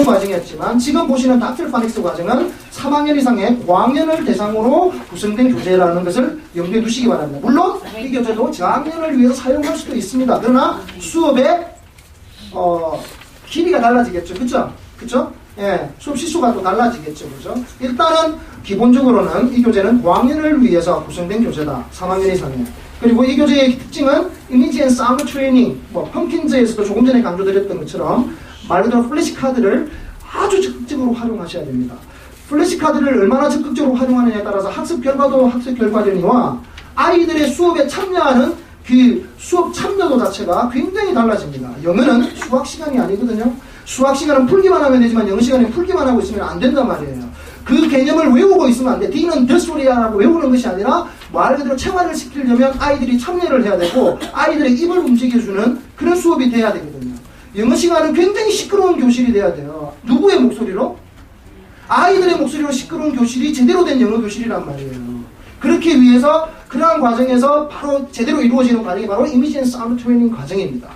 과정이었지만 지금 보시는 닥터 파닉스 과정은 3학년 이상의 고학년을 대상으로 구성된 교재라는 것을 염두에 두시기 바랍니다. 물론 이 교재도 저학년을 위해서 사용할 수도 있습니다. 그러나 수업의 길이가 달라지겠죠. 그쵸? 그쵸? 예, 수업 시수가 또 달라지겠죠. 그죠? 일단은 기본적으로는 이 교재는 고학년을 위해서 구성된 교재다. 3학년 이상의. 그리고 이 교재의 특징은 이미지 앤 사운드 트레이닝, 펌킨즈에서도 조금 전에 강조드렸던 것처럼 말 그대로 플래시카드를 아주 적극적으로 활용하셔야 됩니다. 플래시카드를 얼마나 적극적으로 활용하느냐에 따라서 학습 결과도 학습 결과되니와 아이들의 수업에 참여하는 그 수업 참여도 자체가 굉장히 달라집니다. 영어는 수학 시간이 아니거든요. 수학 시간은 풀기만 하면 되지만 영어 시간은 풀기만 하고 있으면 안 된단 말이에요. 그 개념을 외우고 있으면 안 돼. D는 덧소리야라고 외우는 것이 아니라 말 그대로 체화를 시키려면 아이들이 참여를 해야 되고 아이들의 입을 움직여주는 그런 수업이 돼야 되거든요. 영어 시간은 굉장히 시끄러운 교실이 돼야 돼요. 누구의 목소리로? 아이들의 목소리로 시끄러운 교실이 제대로 된 영어 교실이란 말이에요. 그렇기 위해서 그러한 과정에서 바로 제대로 이루어지는 과정이 바로 이미지 앤 사운드 트레이닝 과정입니다.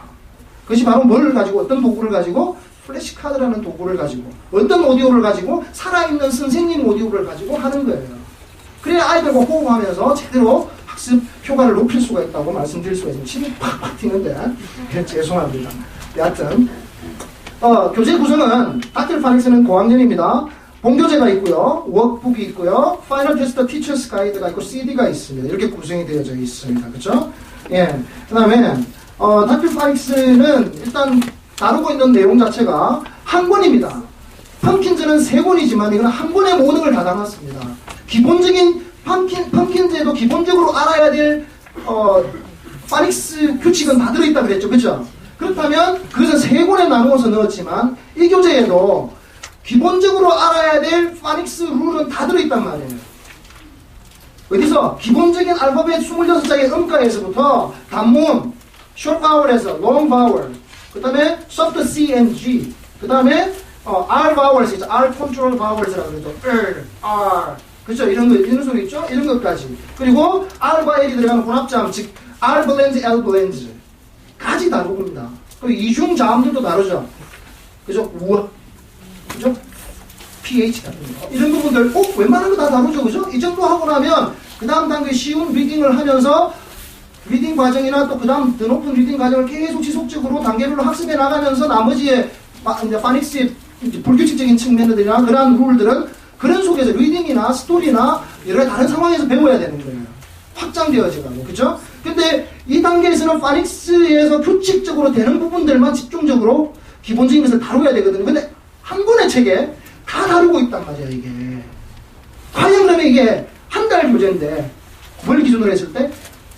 그것이 바로 뭘 가지고 어떤 도구를 가지고 플래시카드라는 도구를 가지고 어떤 오디오를 가지고 살아있는 선생님 오디오를 가지고 하는 거예요. 그래야 아이들과 호흡하면서 제대로 학습 효과를 높일 수가 있다고 말씀드릴 수가 있습니다. 침이 팍팍 튀는데 죄송합니다. 여하튼 교재 구성은 닥터 파닉스는 고학년입니다. 본교재가 있고요. 워크북이 있고요. 파이널 테스트 티처스 가이드가 있고 CD가 있습니다. 이렇게 구성이 되어져 있습니다. 그렇죠? 예. 그다음에 닥터 파닉스는 일단 다루고 있는 내용 자체가 한 권입니다. 펌킨즈는 3권이지만 이거는 한 권의 모든 걸 다 담았습니다. 기본적인 펌킨즈에도 기본적으로 알아야 될 파닉스 규칙은 다 들어있다 그랬죠. 그렇죠? 그렇다면 그것은 3권에 나누어서 넣었지만 이 교재에도 기본적으로 알아야 될 파닉스 룰은 다 들어있단 말이에요. 어디서? 기본적인 알파벳 26자의 음가에서부터 단모음, short vowel에서 long vowel, 그 다음에 soft C and G, 그 다음에 R vowels 있죠. R control vowels라고 그러죠. R, 그렇죠? 이런 소리 있죠? 이런 것까지. 그리고 R과 L이 들어가는 혼합자음, 즉 R blends, L blends 까지 다루고입니다. 그리고 이중 자음들도 다루죠. 그죠? 우와, 그죠? pH 같은 거. 이런 부분들 웬만한 거 다 다루죠. 그죠? 이 정도 하고 나면 그 다음 단계 쉬운 리딩을 하면서 리딩 과정이나 또 그 다음 더 높은 리딩 과정을 계속 지속적으로 단계별로 학습해 나가면서 나머지의 파닉스의 불규칙적인 측면들이나 그러한 룰들은 그런 속에서 리딩이나 스토리나 여러 다른 상황에서 배워야 되는 거예요. 확장되어지고. 그죠? 근데 이 단계에서는 파닉스에서 규칙적으로 되는 부분들만 집중적으로 기본적인 것을 다뤄야 되거든요. 근데 한 권의 책에 다 다루고 있단 말이에요, 이게. 과연 그러면 이게 한 달 교재인데, 뭘 기준으로 했을 때?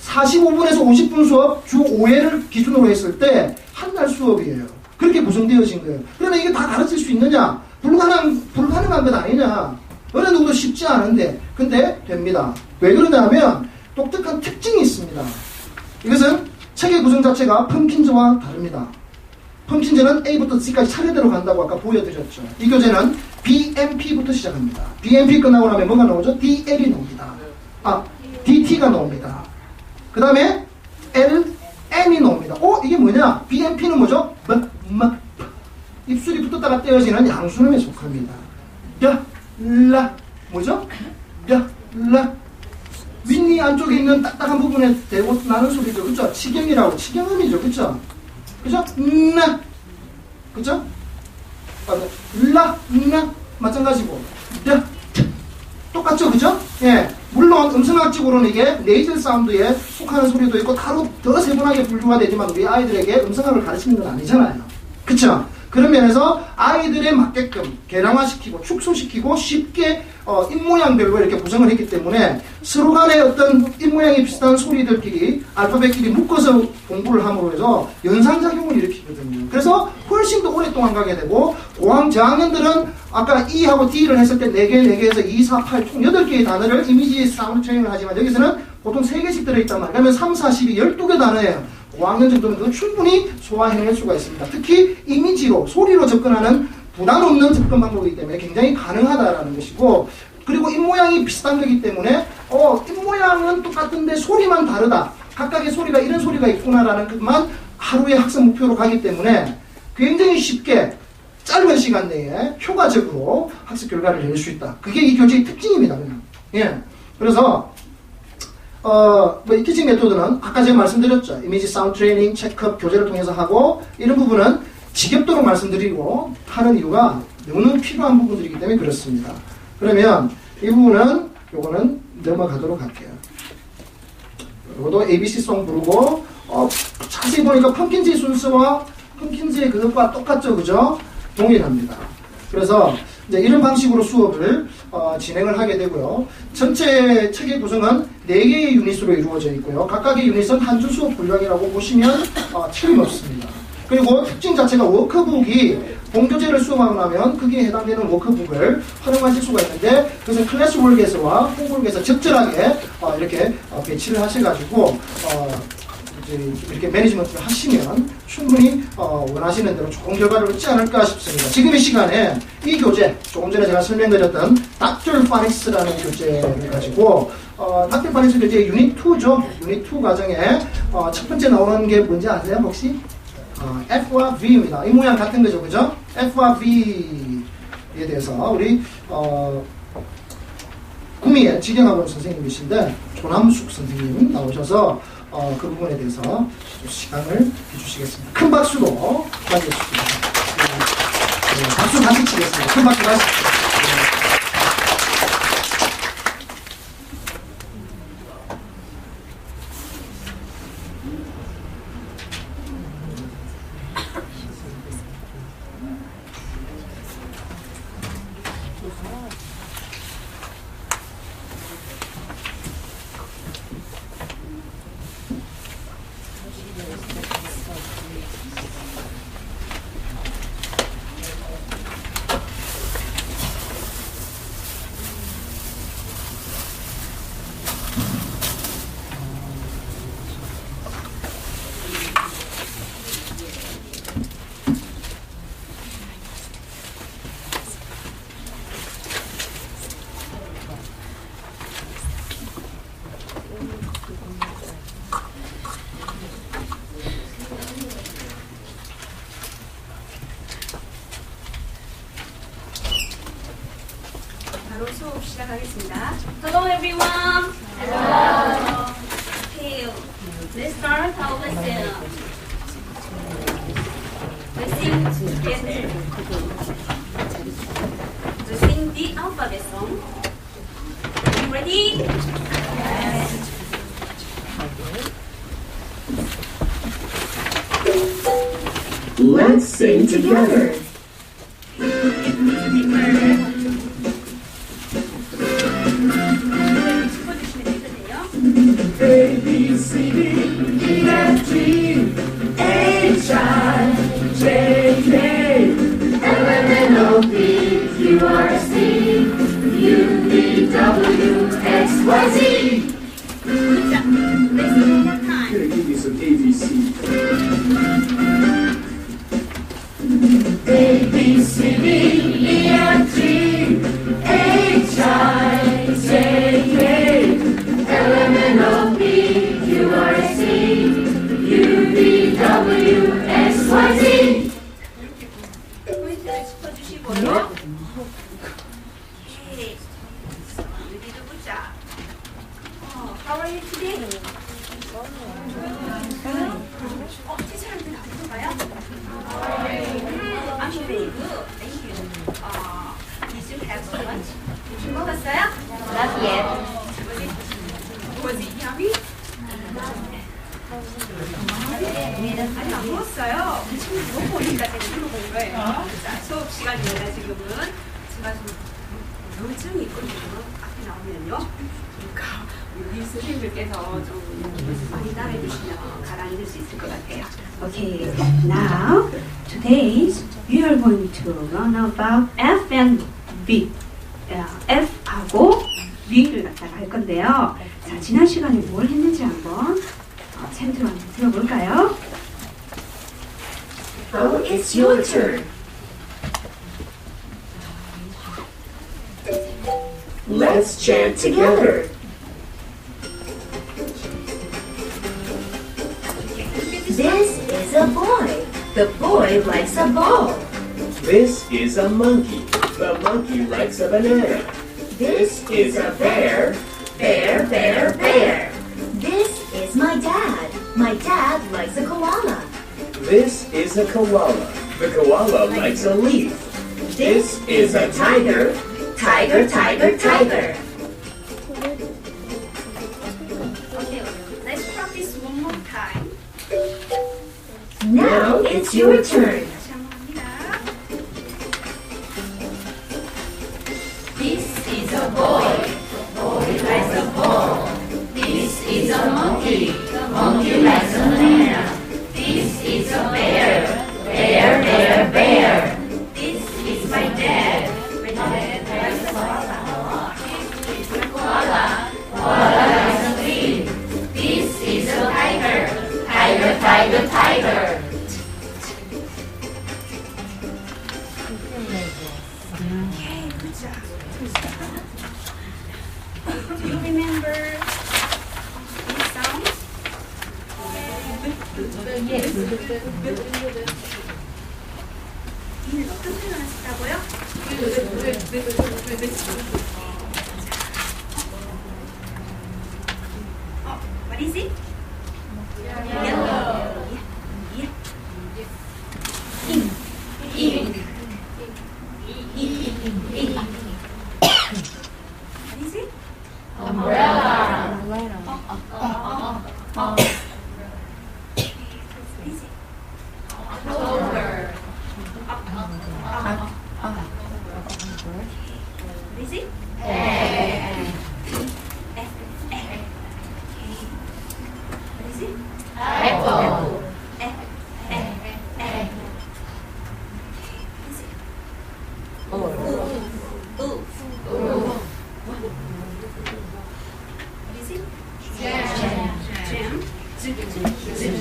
45분에서 50분 수업, 주 5회를 기준으로 했을 때, 한 달 수업이에요. 그렇게 구성되어진 거예요. 그러면 이게 다 가르칠 수 있느냐? 불가능한 것 아니냐? 어느 누구도 쉽지 않은데, 근데 됩니다. 왜 그러냐면, 독특한 특징이 있습니다. 이것은 책의 구성 자체가 펌킨즈와 다릅니다. 펌킨즈는 A부터 C까지 차례대로 간다고 아까 보여드렸죠. 이 교재는 BMP부터 시작합니다. BMP 끝나고 나면 뭐가 나오죠? DL이 나옵니다. DT가 나옵니다. 그 다음에 LN이 나옵니다. 이게 뭐냐? BMP는 뭐죠? 입술이 붙었다가 떼어지는 양순음에 속합니다. 라 뭐죠? 라 윗니 안쪽에 있는 딱딱한 부분에 대고 나는 소리죠. 그쵸? 치경이라고. 치경음이죠. 그쵸? 그죠? 그죠? 마찬가지고. 똑같죠? 그죠? 예. 물론 음성학적으로는 이게 네이즐 사운드에 속하는 소리도 있고 더 세분하게 분류가 되지만 우리 아이들에게 음성학을 가르치는 건 아니잖아요. 그쵸? 그런 면에서 아이들에 맞게끔 개량화시키고 축소시키고 쉽게 입모양별로 이렇게 구성을 했기 때문에 서로 간에 어떤 입모양이 비슷한 소리들끼리 알파벳끼리 묶어서 공부를 함으로 해서 연상작용을 일으키거든요. 그래서 훨씬 더 오랫동안 가게 되고 저학년들은 아까 E하고 D를 했을 때 4개에서 2, 4, 8 총 8개의 단어를 이미지 사운드 트레이닝을 하지만 여기서는 보통 3개씩 들어있단 말이에요. 그러면 3, 4, 12, 12개 단어예요. 5학년 정도는 충분히 소화해낼 수가 있습니다. 특히 이미지로, 소리로 접근하는 부담 없는 접근 방법이기 때문에 굉장히 가능하다라는 것이고, 그리고 입모양이 비슷한 거기 때문에 입모양은 똑같은데 소리만 다르다. 각각의 소리가 이런 소리가 있구나라는 것만 하루의 학습 목표로 가기 때문에 굉장히 쉽게 짧은 시간 내에 효과적으로 학습 결과를 낼 수 있다. 그게 이 교재의 특징입니다. 그냥. 예. 그래서 이 티칭 메소드는 아까 제가 말씀드렸죠. 이미지 사운드 트레이닝, 체크업, 교재를 통해서 하고 이런 부분은 지겹도록 말씀드리고 하는 이유가 너무 필요한 부분들이기 때문에 그렇습니다. 그러면 이 부분은 요거는 넘어가도록 할게요. 이것도 ABC송 부르고 자세히 보니까 펌킨즈의 순서와 펌킨즈의 그것과 똑같죠. 그죠? 동일합니다. 그래서 이제 이런 방식으로 수업을 진행을 하게 되고요. 전체 책의 구성은 4개의 유닛으로 이루어져 있고요. 각각의 유닛은 한 주 수업 분량이라고 보시면 틀림없습니다. 그리고 특징 자체가 워크북이 본교재를 수업하고 나면 거기에 해당되는 워크북을 활용하실 수가 있는데 그것은 클래스월크에서와 홈월크에서 적절하게 이렇게 배치를 하셔가지고 이렇게 매니지먼트를 하시면 충분히 원하시는 대로 좋은 결과를 얻지 않을까 싶습니다. 지금 이 시간에 이 교재, 조금 전에 제가 설명드렸던 Dr. Phonics라는 교재를 가지고 Dr. Phonics 교재 유닛 2죠. 유닛 2 과정에 첫 번째 나오는 게 뭔지 아세요? 혹시? F와 V입니다. 이 모양 같은 거죠. 그죠? F와 V에 대해서 우리 구미의 직영학원 선생님이신데 조남숙 선생님 나오셔서 그 부분에 대해서 시간을 해주시겠습니다. 큰 박수로 맞이해 주십니다. 박수 같이 치겠습니다. 큰 박수 같이. 수업 시작하겠습니다. Hello everyone. Hello. Okay, let's start our lesson. Let's sing together. Let's sing the alphabet song. Are you ready? Yes. Let's sing together. A, B, C, D, E, F, G, H, I, J, K, L, M, N, O, P, Q, R, S, T, U, V, W, X, Y, Z. Good job. Let's do one more I'm time. gonna give you some ABC. A, B, C, D, E, F, G, H, I, J, K, L, M, N, O, P, Q, R, S, T, U, V, W, X, Y, Z. 포인트를 짚어주시고요. 오케이. 여기도 보자. How are you today? 이 사람들 아픈가요? I'm very good. Thank you. Did you have so much? 술 먹었어요? Not yet. Was it yummy? 아니 안 먹었어요. 지금 먹고 오니까 대충 먹은 거예요. 자, 수업 시간입니다. 지금은 제가 좀 요증이 있거든요. 앞에 나오면요. 그러니까 우리 선생님들께서 좀 많이 따라해주시면 가라앉을 수 있을 것 같아요. Okay, now today we are going to learn about F and V. F하고 V를 갖다가 할 건데요. 자, 지난 시간에 뭘 했는지 한번 챈트로 한번 들어볼까요? Now it's your turn. Let's chant together. This is a boy. The boy likes a ball. This is a monkey. The monkey likes a banana. This is a bear. Bear, bear, bear. This is my dad. My dad likes a koala. This is a koala. The koala likes a leaf. This is a tiger. Tiger, tiger, tiger. Okay, let's practice one more time. Now it's your turn. 다시 한번 합니다. This is a boy. Boy likes a ball. This is a monkey. The monkey likes a banana. This is a bear. Bear, bear, bear. This is my dad. My dad likes the koala. This is my koala. Koala likes a leaf. This is a tiger. Tiger, tiger, tiger. Okay, good job. Do you remember this sound? 이는 어떤 소리가 났었다고요? What is it? Yellow. What is it? Umbrella. What is it? Clover. What is it? Egg. What is it? Apple. What is it? Ooh. Ooh. What is it? Jam. Jam. What is it?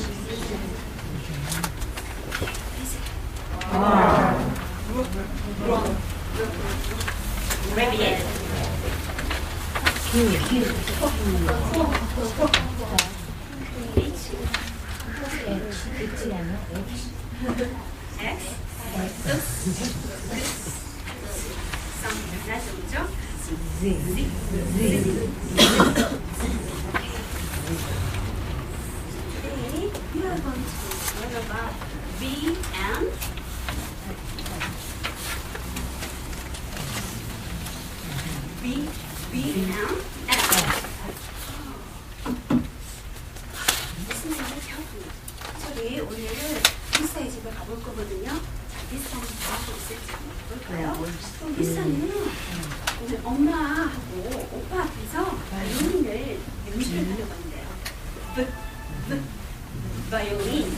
Rabbit. X. 나죠, 그죠? Today we are going to learn about B and and F. Listen very carefully. 저희 오늘 리사의 집에 가볼 거거든요. 자, 리사는 뭐하고 있을지 한번 볼까요? 그럼 리사는 오늘 엄마하고 오빠 앞에서 바이올린을 연주를 하려고 한대요. 바이올린.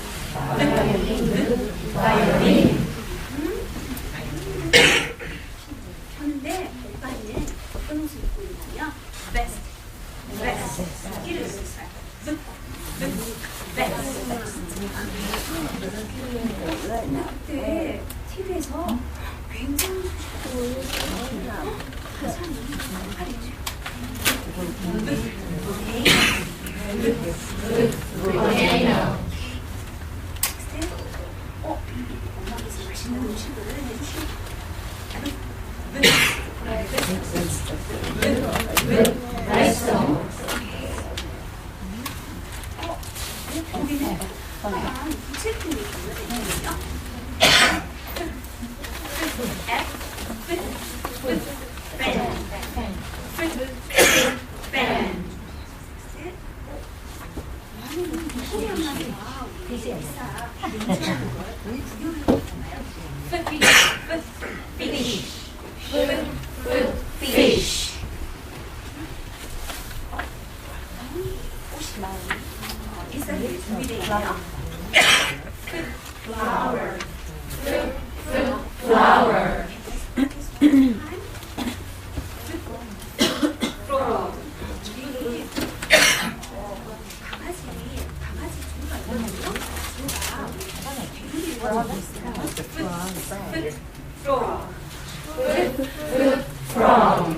바이올린. 하는데 오빠는 어떤 옷을 입고 있냐면 베스트. 끼를 입고 있어요. 나 그때 TV에서 굉장히 가사는 말이죠. 엄마께서 맛있는 음식을 해주시고 여기는 약간 부채품이 있거든요. Fish. 이사를 준비되어 있네요. Flower. Flower. 강아지 주가 있거든요. 주가 Frog.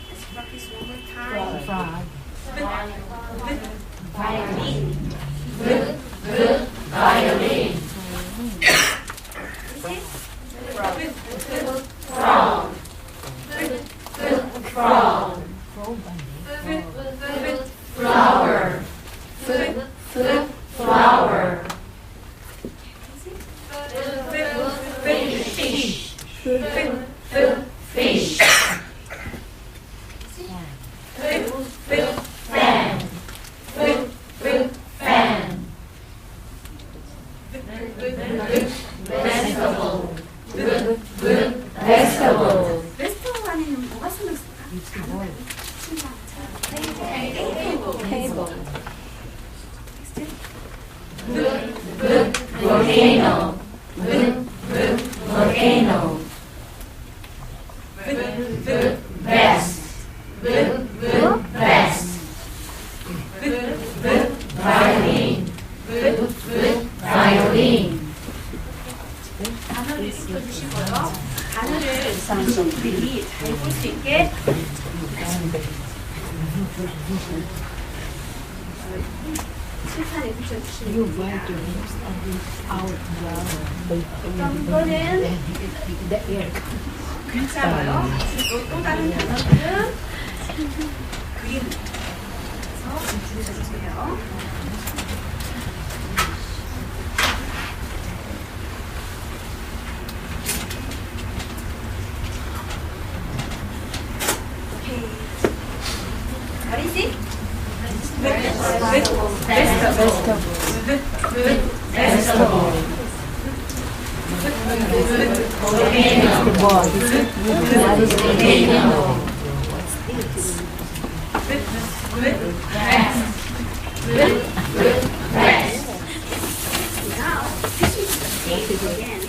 Let's practice one more time. Violin. Violin. 베스트 안에는 뭐가 숨어있을까? Volcano. Volcano. Vest. Vest. Violin. Violin. 단어를 읽어주시고요. 단어를 친구들이 잘 볼 수 있게 칠판에 붙여주시면 됩니다. 어떤 거는 글자고요. 그리고 또 다른 단어들은 그림에서 붙여주세요. What is it? Now, this is the page again.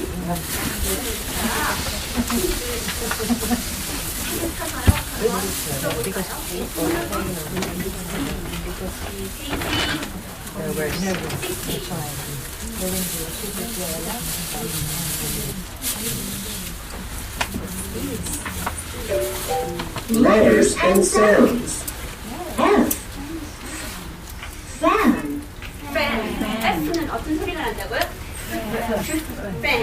Letters and sounds. F. Fan. Fan. F는 어떤 소리가 난다고요? Fan.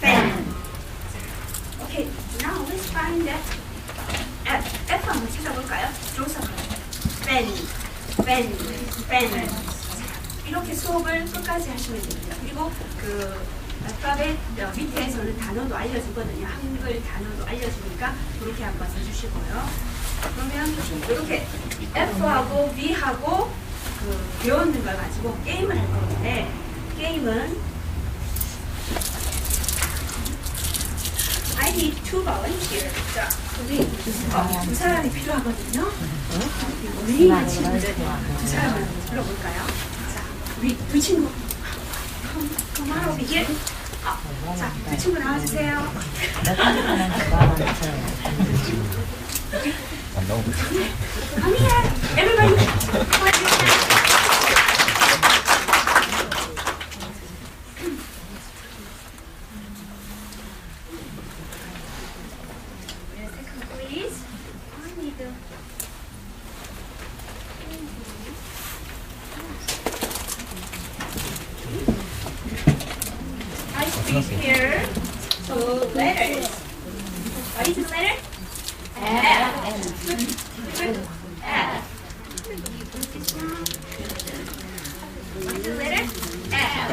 Fan. Okay, now let's find that. F 한번 찾아볼까요? 조사. Fan. 이렇게 수업을 끝까지 하시면 됩니다. 그리고 그 알파벳 밑에서는 단어도 알려주거든요. 한글 단어도 알려주니까 그렇게 한번 써주시고요. 그러면 이렇게 F하고 V하고 그 배웠는 걸 가지고 게임을 할 건데 게임은 I need two volunteers. 자, 우리 두 사람이 필요하거든요. 우리 있는 친구들 두 사람을 불러볼까요? 자, 우리 두 친구. Come on over here. 자, 두 친구 나와주세요. Come here, everybody. Please, I need a. I speak here. So letters. What is the letter? F. F. What is the letter? F.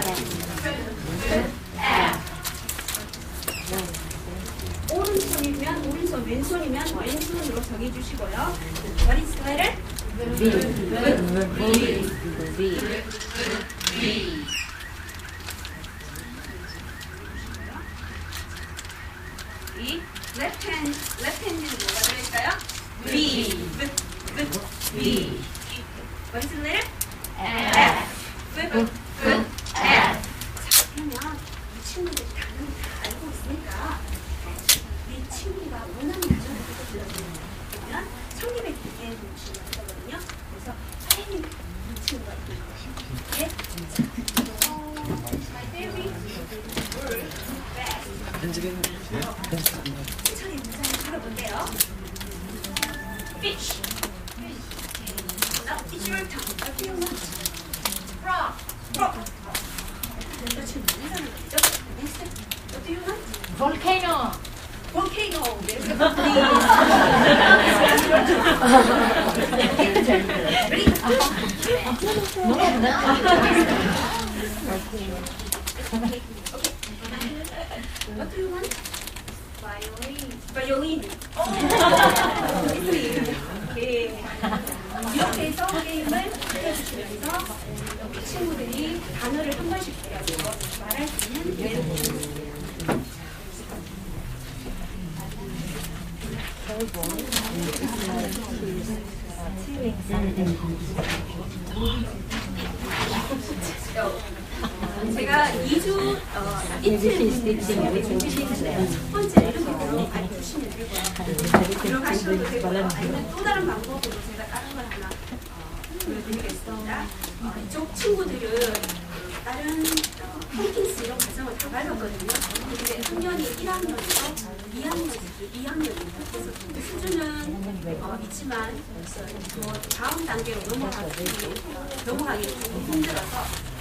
오른손이면 오른손, 왼손이면 왼손으로 정해주시고요. What is the letter? 이 left hand는 뭐가 들어있어요? V. What is the letter? F. F. 자, 그러면 이 친구들이 단어를 다 알고 있으니까 이 친구가 원하는 가정을 들어주면 성립의 기계에 놓으시면 되거든요. 그래서 빨리 이 친구가 있는 것이 천천히 문장을 들어볼게요. Fish. Now it's your turn. A few words. Frog. 또 지금 문장을 했죠? Next, what do you want? Volcano. Volcano. Very good. What do you want? Violin. Violin. 오케이. 이렇게 해서 게임을 해주시면서 친구들이 단어를 한 번씩 배워서 말할 수 있는 기회를 드립니다. 제가 2주 이틀 준비했는데 첫 번째는 이렇게 가르치시면 되고요. 들어가셔도 되고요. 아니면 또 다른 방법으로 제가 다른 걸 하나 보여드리겠습니다. 이쪽 친구들은 다른 홈킹스 이런 과정을 다 밟았거든요. 근데 학년이 1학년에서 2학년입니다. 그래서 수준은 있지만 다음 단계로 넘어가기 좀 힘들어서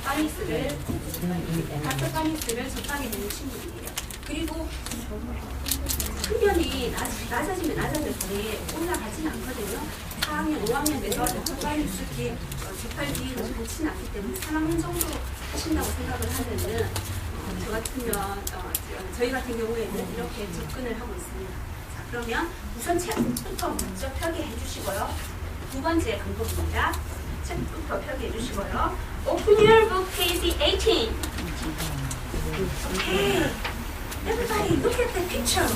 파닉스를 가짜 파닉스를 접하게 되는 친구들이에요. 그리고 학년이 낮아지면 낮아질수록 올라가지는 않거든요. 4학년, 5학년 돼서 파닉스 접할 기회가 좋지는 않기 때문에 3학년 정도 하신다고 생각을 하면은 저 같으면 저희 같은 경우에는 이렇게 접근을 하고 있습니다. 자, 그러면 우선 책부터 먼저 펴게 해주시고요. 두 번째 방법입니다. 책부터 펴게 해주시고요. Open your book, page 18. Okay. Everybody, look at the picture.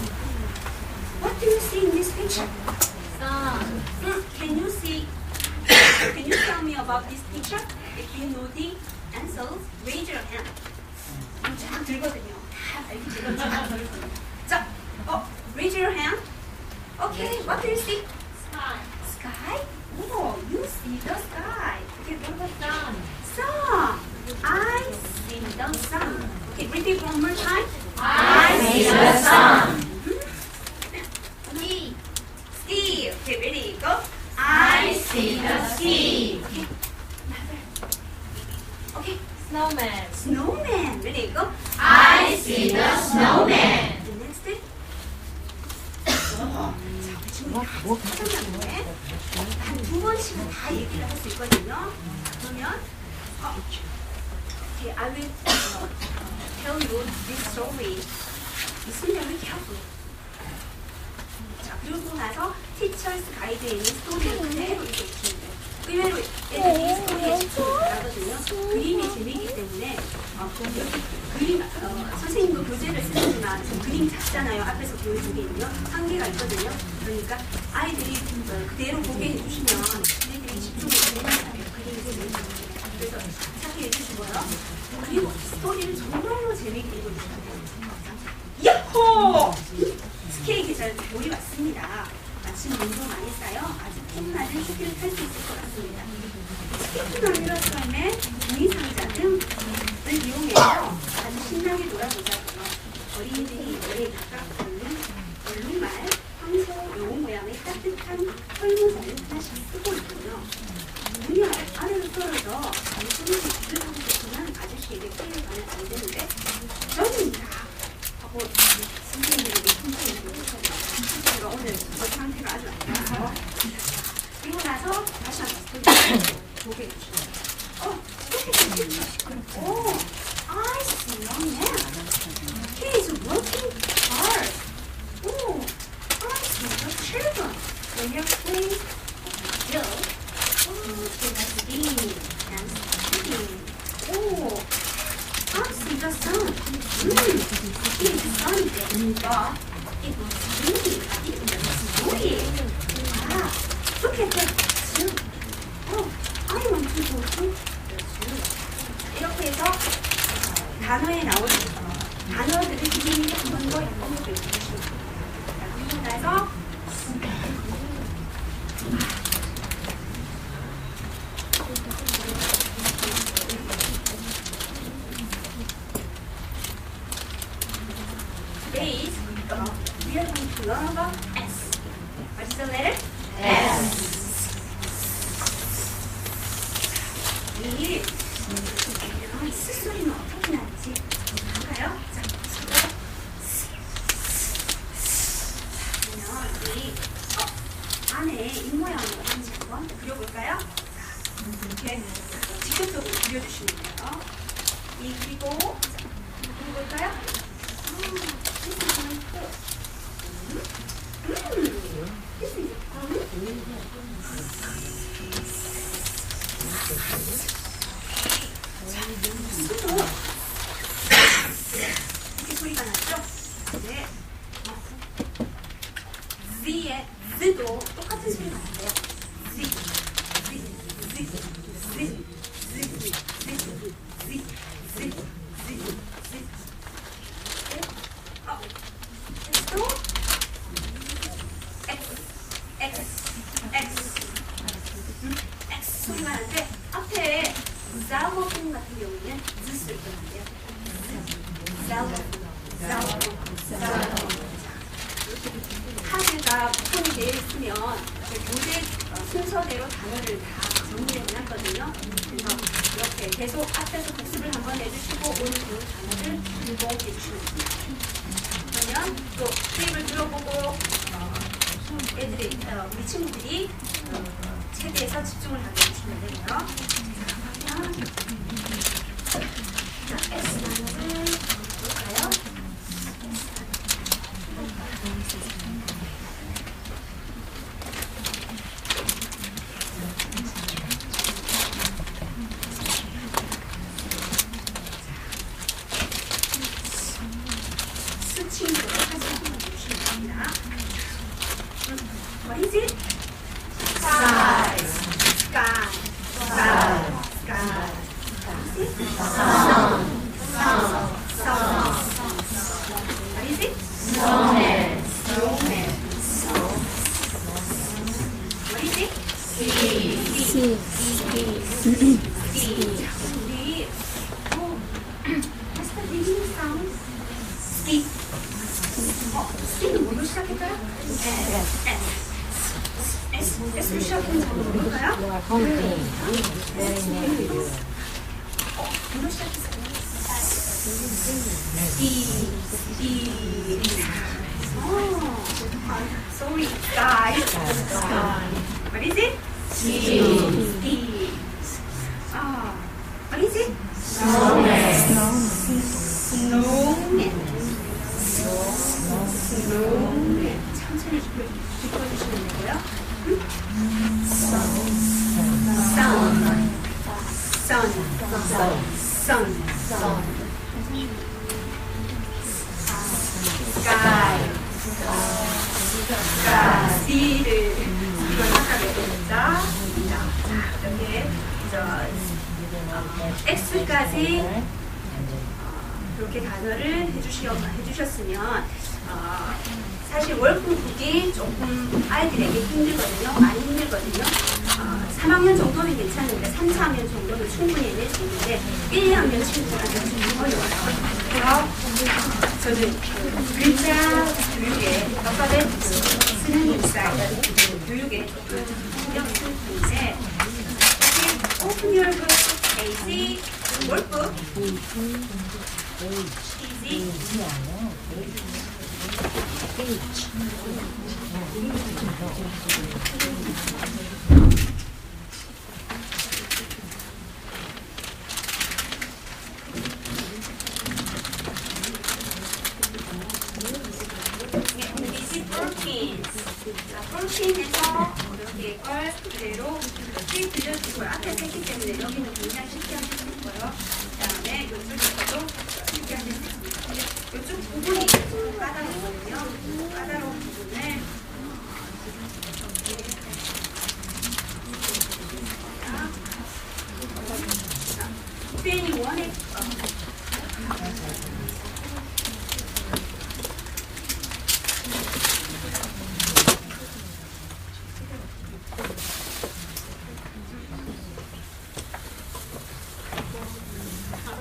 What do you see in this picture? Sun. Can you see? Can you tell me about this picture? If you know the answers, raise your hand. 쫙 들거든요. 자, raise your hand. Okay, what do you see? Sky. Sky? Oh, you see the sky. Okay, what about Sun. sun? I see the sun. Okay, repeat one more time. I see the sun. Sea. Sea. Okay, ready, go. I see the sea. Okay. Okay, Snowman. snowman. Ready, go. I see the snowman. The next day. 자, 우리 친구들 찾았나보네. 한 두 번씩은 다 얘기를 할 수 있거든요. 그러면, okay, I will tell you this story. Listen very carefully. 자, 그리고 나서 티처스 가이드에 있는 스토리를 그대로 읽어주시면 돼요. 의외로 애들이 스토리에 집중을 하거든요. 그림이 재미있기 때문에 여기 그림 선생님도 교재를 쓰시지만 지금 그림 작잖아요. 앞에서 보여주기는요. 한계가 있거든요. 그러니까 아이들이 그대로 보게 해주시면 애들이 집중을 잘해요. 그림이 재미있어요. 그래서 찾게 해주시고요. 그리고 스토리를 정말로 재미있게 읽어주셔야 돼요. 야호! 스키에 계절 겨울이 왔습니다. 아침 운동 많이 했어요. 아주 폼나는 스키를 탈 수 있을 것 같습니다. 스키뿐 아니라 처음에 종이상자 등을 이용해서 아주 신나게 놀아보자고요. 어린이들이 머리에 각각 얼룩말, 황소, 여우 모양의 따뜻한 털모자를 하나씩 쓰고 있군요. 눈이 아래로 떨어져 단순히 불을 하고 있지만 아저씨에게 피해를 가면 안 되는데 저입니다. 하고 선생님들에게 손짓을 해주셔요. 제가 오늘 저 상태가 아주 안 좋아서 그리고 나서 다시 한번 스토리를 보게 해주시고요. Oh, I see young man. He is working hard. Oh, I see the children. When you're playing still, they must be and studying. Oh, I see the sun. It is sunny day, but it was windy. It was snowy. Ah, look at that zoo. Oh, I want to go to the zoo. 이렇게 해서 단어에 나올 단어들을 선생님이 한 번 더 연습해 주시면 됩니다. 그리고 나서 Today we are going to learn about S. What is the letter? S. 이 스소리는 어떻게 나는지 볼까요? 자, 그려주시면 돼요. 그리고 누구 볼까요? 이렇게 소리가 났죠? 네. Z의 Z도 똑같은 소리가 나요. Z, Z, Z, Z, Z, Z, Z, Z, Z, Z. 또 X, X, X, X 소리가 나는데 앞에 xylophone 같은 경우는 Z 쓸 거예요. 카드가 부품이 되어 있으면 교재 순서대로 단어를 다 정리해 놨거든요. 그래서 이렇게 계속 앞에서 복습을 한번 해주시고 오늘 배운 단어를 공부해 주시면 됩니다. 그러면 또 테이블 들어보고 애들이 우리 친구들이 책에서 집중을 하게 해주시면 되고요. 자, S 단어를 볼까요? 수칭으로 사진 한번 보시면 됩니다. What is it? Sky. Sky. Sky. What is it? Snowman. What is it? Sea. 우리 What's the beginning sound? ski. ski는 뭐로 시작할까요? S로 시작하는 단어 뭘까요? 뭐로 시작했어요? Sorry, sky. What is it? Sea. What is it? Snowman. 천천히 짚어주시면 되고요. Sun. Sky. Sea를 이걸 아까 배웠죠? 자, 이렇게 X까지 이렇게 단어를 해주셨으면 사실 월급북이 조금 아이들에게 힘들거든요. 많이 힘들거든요. 3학년 정도는 괜찮은데 3, 4학년 정도는 충분히 해낼 수 있는데 1, 2학년 친구들한테 좀 어려워요. 그래서 저는 글자 교육에 아까는 쓰는 인사이드 교육에 조금 신경 쓸 텐데 Open your book, AC, workbook, easy. easy working. 자, working에서 이렇게 걸 그대로 이렇게 들려주고요. 앞에 했기 때문에 여기는 굉장히 쉽게 하실 수 있고요. 그 다음에 이쪽에서도 쉽게 하실 수 있습니다. 근데 이쪽 부분이 좀 까다롭거든요. 까다로운 부분을 팬이 원해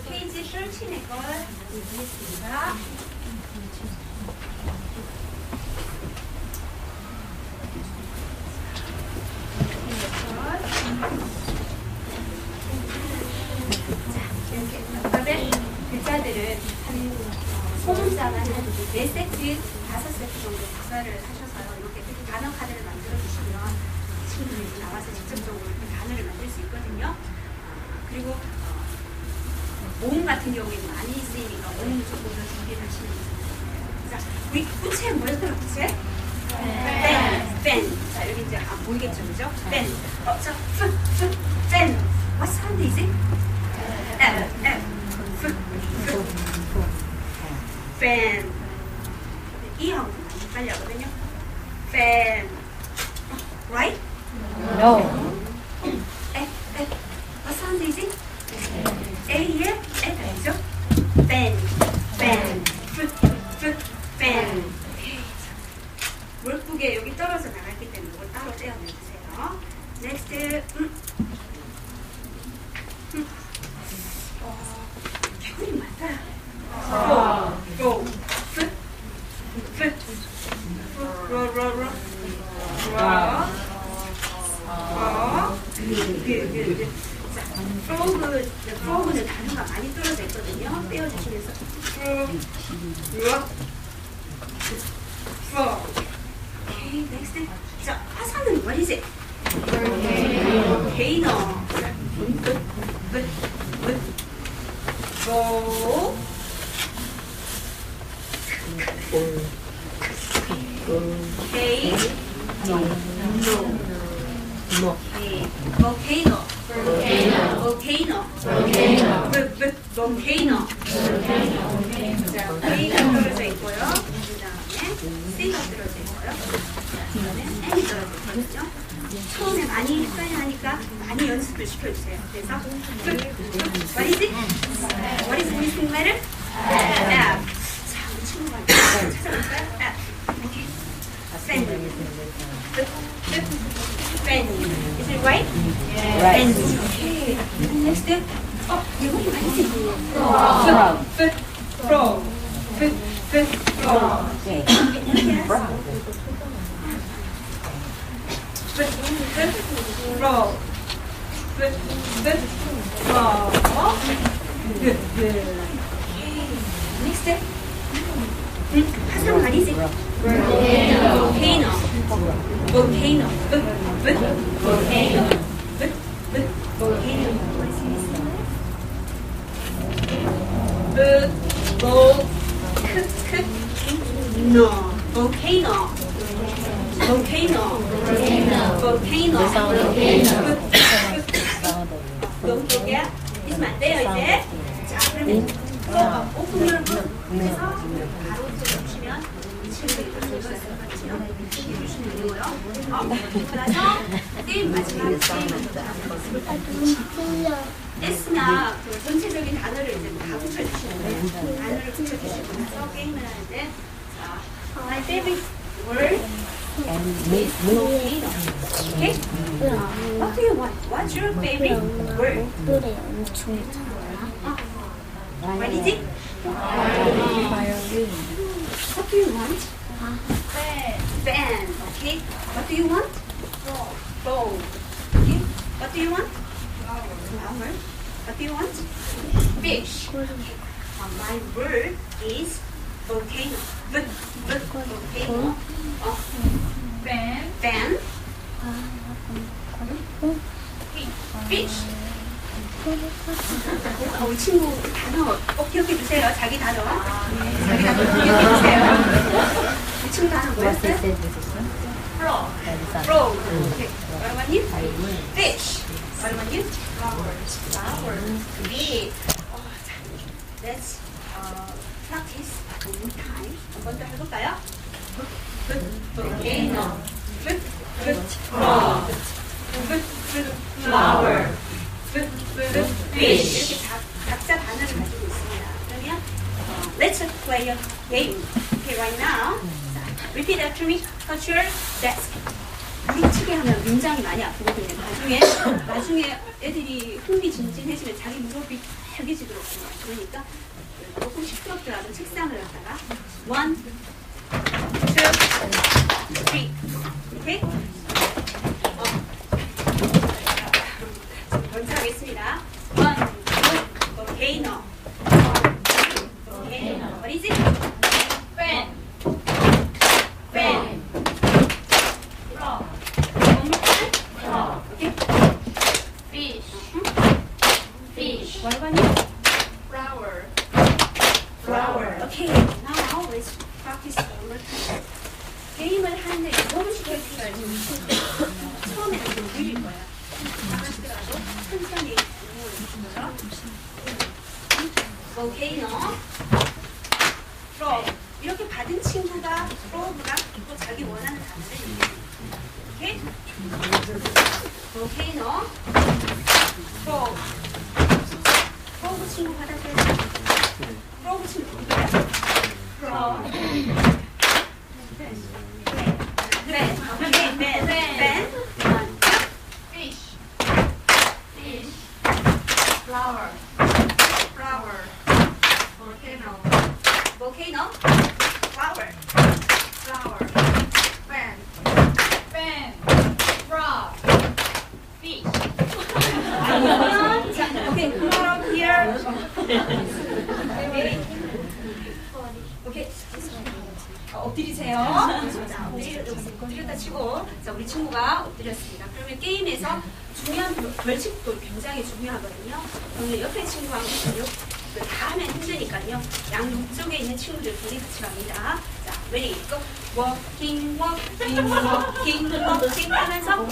페이지 13의 걸 보겠습니다. 이렇게 글자들은 한 소문자만 한 4세트, 5세트 정도 복사를 하셔서요. 이렇게 단어 카드를 만들어 주시면 친구들이 나와서 직접적으로 그 단어를 만들 수 있거든요. 그리고 모음 같은 경우에는 많이 쓰이니까 모음 조금 더 준비를 하시면 됩니다. 자, 우리 부채 뭐였더라, 부채? pen. 자, 여기 이제 안 보이겠죠, 그죠? pen. 자, pen. What sound is it? pen. 이 하고 많이 빨리 하거든요. pen. Right? No. What sound is it? A에 F죠? pen. pen. 월북에 여기 떨어져 나갔기 때문에 이걸 따로 떼어내주세요. Next. 개구리 많다. Go. Good. 자, frog는 단어가 많이 떨어져 있거든요. 떼어주시면서 frog. Okay, next. 자, 화산은 what is it? Volcano. Go. Okay. No. Volcano. 자, K가 떨어져 있고요. 그 다음에 C가 떨어져 있고요. 그 다음에 N이 떨어져 있거든요. 처음에 많이 헷갈려하니까 많이 연습을 시켜주세요. 그래서 What is it? What is missing letter? F. 자, 우리 친구가 찾아볼까요? F. 오케이. Fan. Fan. Is it right? Right. Okay. Next. 이거 많이 쓰고. Frog. Okay. Next. 화산 말이지? Volcano. Don't forget. 있으면 안 돼요, 이제. 자, 그러면 오픈 열고 그래서 바로 들어주시면 이 친구들이 또 들어주시면 해주시면 되고요. 그래서 게임 마지막 게임은 S나 그 전체적인 단어를 이제 다 붙여주시면 돼요. 단어를 붙여주시고 나서 게임을 하는데 자, my favorite word is volcano. Okay? What do you want? What's your favorite word? 노래 엄청 잘해. What is it? What do you want? Fan. Okay. What do you want? Bowl. Okay. What do you want? Flower. What do you want? Fish. My word is volcano. Volcano. Fan. Fish. 우리 친구 단어 꼭 기억해 주세요. 자기 단어. 자기 단어 꼭 기억해 주세요. 우리 친구 단어 뭐였어요? Frog. Okay. What about you? Fish. What about you? Flowers. Bee. Let's practice one more time. 한 번 더 해볼까요? Volcano. Frog. Flower. Fish. 이렇게 각자 단어를 가지고 있습니다. 그러면 let's play a game. Okay, right now. Repeat after me. Touch your desk. 무릎치게 하면 굉장히 많이 아프거든요. 나중에 애들이 흥미진진해지면 자기 무릎이 빨개지도록 해요. 그러니까 조금 시끄럽더라도 책상을 갖다가 1, 2, 3. 오케이? 먼저 하겠습니다. 1, 2, volcano. What is it? Fan. One more time. Okay. Fish. What about you? let's practice one more time. 게임을 하는데 너무 쉽게 했어요. 처음에는 좀 느릴 거야. 하더라도 천천히 응원을 해주고요. volcano, frog. 이렇게 받은 친구가 frog가 또 자기 원하는 단어를 얘기해요. 오케이? volcano, frog. frog 친구 받았어요. frog 친구 누구야? frog. 네, 오케이, 벤. Fish. Fish. Flower. flower. volcano. volcano. flower. flower. pen. Pen. Frog. Fish. 자, 오케이, from here. 오케이. 엎드리세요. 자, 엎드렸다 치고, 자, 우리 친구가 엎드렸습니다. 그러면 게임에서 중요한 벌칙도 굉장히 중요하거든요. 그러면 옆에 친구하고 다 하면 힘드니까요. 양쪽에 있는 친구들 둘이 같이 갑니다. 자, ready, go. walking, walking, walking, walking 하면서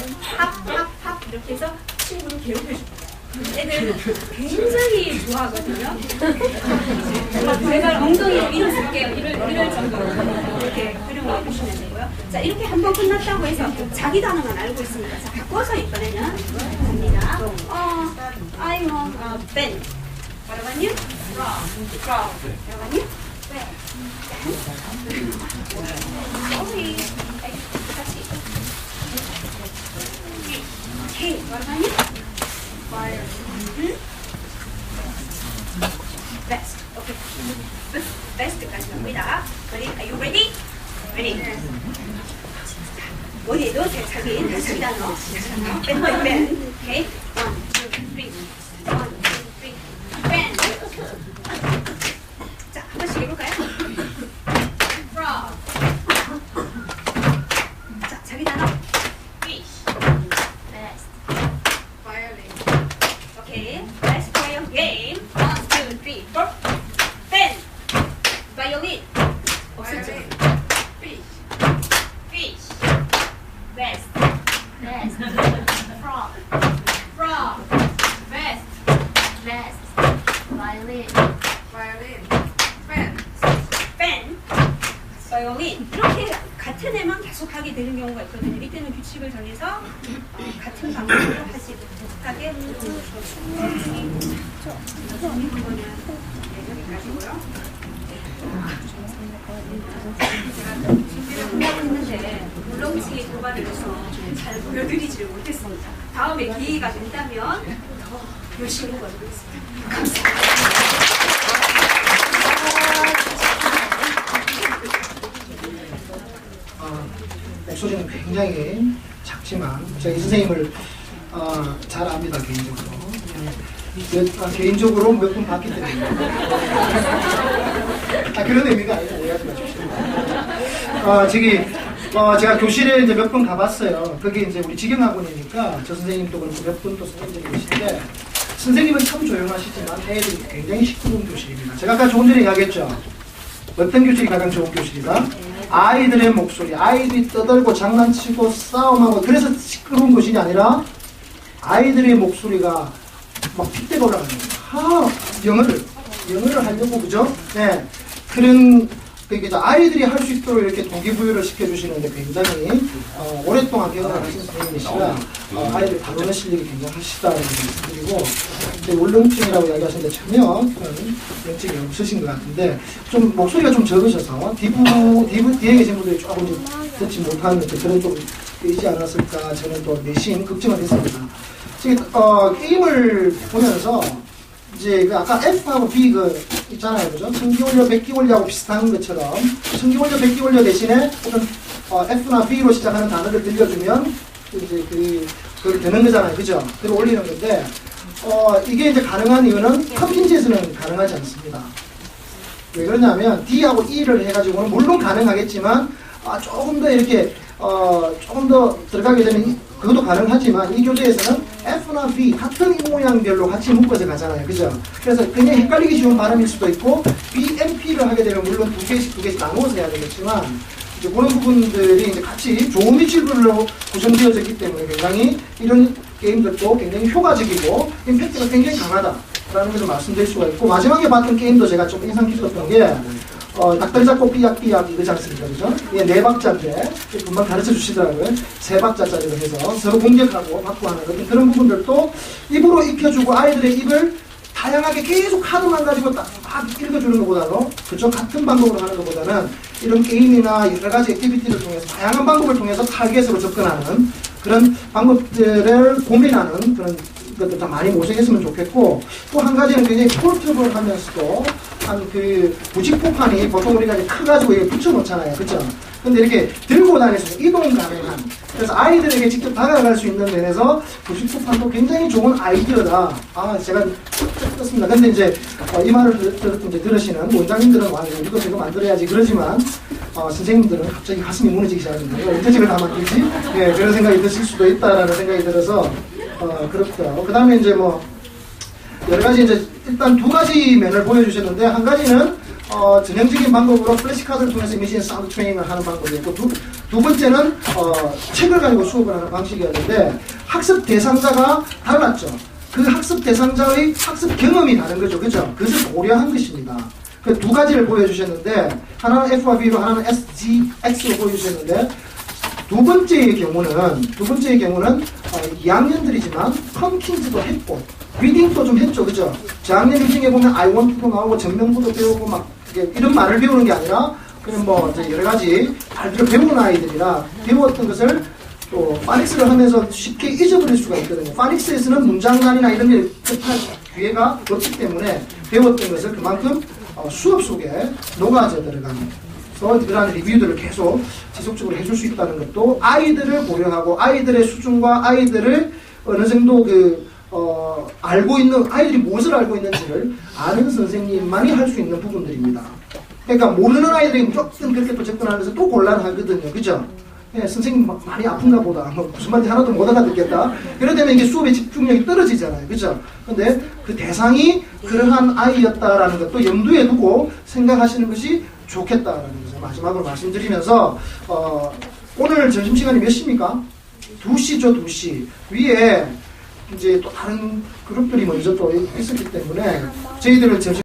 팝 이렇게 해서 친구를 괴롭혀줍니다. 애들 굉장히 좋아하거든요. 제가 엉덩이를 밀어줄게요. 이럴 정도로 이렇게 활용해 주시면 되고요. 자, 이렇게 한 번 끝났다고 해서 자기 단어만 알고 있습니다. 자, 바꿔서 이번에는 갑니다. I want a pen. 뭐라고 하니? Frog. 뭐라고 하니? Pen. Sorry. 같이. 오케이. 뭐라고 하니? Fire. Best. Okay. Best까지 갑니다. Ready? Are you ready? Ready? 어디에 넣으세요? 자기 단어. pen. Okay. 1, 2, 3. 1, 2, 3. pen. 자, 한 번씩 해볼까요? Frog. 자, 자기 단어. Fish. Best. Violin. Okay. Let's play a game. 1, 2, 3, 4. Pen. Violin. 없었죠? Fish. Fish. Best. Best. Frog. Frog. Best. Best. Violin. Violin. Pen. Pen. Violin. 이렇게 같은 애만 계속 하게 되는 경우가 있거든요. 이때는 규칙을 정해서 같은 방법으로 하지 못하게 여기까지고요. 제가 준비를 한다고 했는데 물렁치기 도발을 해서 잘 보여드리지를 못했습니다. 다음에 기회가 된다면 더 열심히 보여드리겠습니다. 감사합니다. 목소리는 굉장히 작지만 제가 이 선생님을 잘 압니다. 개인적으로 몇 분 봤기 때문에 그런 의미가 아니라 오해하지 마십시오. 제가 교실에 이제 몇 번 가봤어요. 그게 이제 우리 직영학원이니까 저 선생님도 그렇고 몇 분 또 선생님들이 계신데 선생님은 참 조용하시지만 애들이 굉장히 시끄러운 교실입니다. 제가 아까 조금 전에 이야기했죠. 어떤 교실이 가장 좋은 교실이다? 아이들의 목소리, 아이들이 떠들고 장난치고 싸움하고 그래서 시끄러운 것이 아니라 아이들의 목소리가 막 핏대가 올라가는 거예요. 영어를 하려고 그죠? 네. 그런 아이들이 할 수 있도록 이렇게 동기부여를 시켜주시는데 굉장히 오랫동안 개혁을 하신 선생님이시라 아이들 다루는 실력이 굉장하시다는 말씀드리고 울렁증이라고 이야기하시는데 전혀 그런 울렁증이 없으신 것 같은데 좀 목소리가 좀 적으셔서 뒤에 계신 분들이 조금 듣지 못하는 그런 좀 있지 않았을까 저는 또 내심 걱정을 했습니다. 게임을 보면서 이제 그 아까 F하고 B 있잖아요, 그죠? 청기원료, 백기원료하고 비슷한 것처럼 청기원료, 백기원료 대신에 어떤 F나 B로 시작하는 단어를 들려주면 이제 그걸 되는 거잖아요, 그죠? 그걸 올리는 건데 이게 이제 가능한 이유는 컴핀지에서는 가능하지 않습니다. 왜 그러냐면 D하고 E를 해가지고는 물론 가능하겠지만 조금 더 이렇게 조금 더 들어가게 되면 그것도 가능하지만 이 교재에서는 F나 V 같은 이 모양별로 같이 묶어서 가잖아요. 그죠? 그래서 굉장히 헷갈리기 쉬운 발음일 수도 있고 BMP를 하게 되면 물론 두 개씩 나누어서 해야 되겠지만 이제 그런 부분들이 이제 같이 좋은 위치별로 구성되어졌기 때문에 굉장히 이런 게임들도 굉장히 효과적이고 임팩트가 굉장히 강하다라는 것을 말씀드릴 수가 있고 마지막에 봤던 게임도 제가 좀 인상 깊었던 게 닭다리 잡고 삐약삐약 이거지 않습니까? 그죠? 이게 4박자인데 금방 가르쳐 주시더라고요. 3박자짜리로 해서 서로 공격하고 받고 하는 그런 부분들도 입으로 익혀주고 아이들의 입을 다양하게 계속 카드만 가지고 막 읽어주는 것보다는 그죠? 같은 방법으로 하는 것보다는 이런 게임이나 여러 가지 액티비티를 통해서 다양한 방법을 통해서 타겟으로 접근하는 그런 방법들을 고민하는 그런 것들 다 많이 모색했으면 좋겠고 또 한 가지는 굉장히 폴트블 하면서도 한 그 부직포판이 보통 우리가 이제 커가지고 이렇게 붙여놓잖아요. 그죠? 근데 이렇게 들고 다닐 수 있는 이동 가능한 그래서 아이들에게 직접 다가갈 수 있는 면에서 부직포판도 굉장히 좋은 아이디어다. 아 제가 떴습니다. 근데 이제 이 말을 이제 들으시는 원장님들은 와 이거 제가 만들어야지 그러지만 선생님들은 갑자기 가슴이 무너지기 시작합니다. 언제 저걸 다 만들지? 예, 그런 생각이 드실 수도 있다라는 생각이 들어서 그렇고요. 그 다음에 이제 뭐 여러 가지 이제 일단 2가지 면을 보여주셨는데 한 가지는 전형적인 방법으로 플래시카드를 통해서 이미지 사운드 트레이닝을 하는 방법이었고 두 번째는 책을 가지고 수업을 하는 방식이었는데 학습 대상자가 달랐죠. 그 학습 대상자의 학습 경험이 다른 거죠. 그죠? 그것을 고려한 것입니다. 그 2가지를 보여주셨는데 하나는 F와 B로 하나는 S, G, X로 보여주셨는데 두 번째의 경우는 2학년들이지만 컴킨즈도 했고 리딩도 좀 했죠. 그죠? 저학년 리딩에 보면 I want to도 나오고 전명부도 배우고 막 이런 말을 배우는 게 아니라 그냥 뭐 이제 여러 가지 말들을 배우는 아이들이라 배웠던 것을 또 파닉스를 하면서 쉽게 잊어버릴 수가 있거든요. 파닉스에서는 문장단이나 이런 게 급한 기회가 없기 때문에 배웠던 것을 그만큼 수업 속에 녹아져 들어가는 그래서 그러한 리뷰들을 계속 지속적으로 해줄 수 있다는 것도 아이들을 고려하고 아이들의 수준과 아이들을 어느 정도 알고 있는 아이들이 무엇을 알고 있는지를 아는 선생님만이 할 수 있는 부분들입니다. 그러니까 모르는 아이들이 무조건 그렇게 또 접근하면서 또 곤란하거든요. 그죠? 예, 선생님 많이 아픈가 보다. 무슨 말인지 하나도 못 알아듣겠다. 이러다면 이게 수업의 집중력이 떨어지잖아요. 그죠? 근데 그 대상이 그러한 아이였다라는 것도 염두에 두고 생각하시는 것이 좋겠다라는 것을 마지막으로 말씀드리면서 오늘 점심시간이 몇 시입니까? 2시죠. 2시. 위에 이제 또 다른 그룹들이 먼저 또 있었기 때문에 저희들을 점심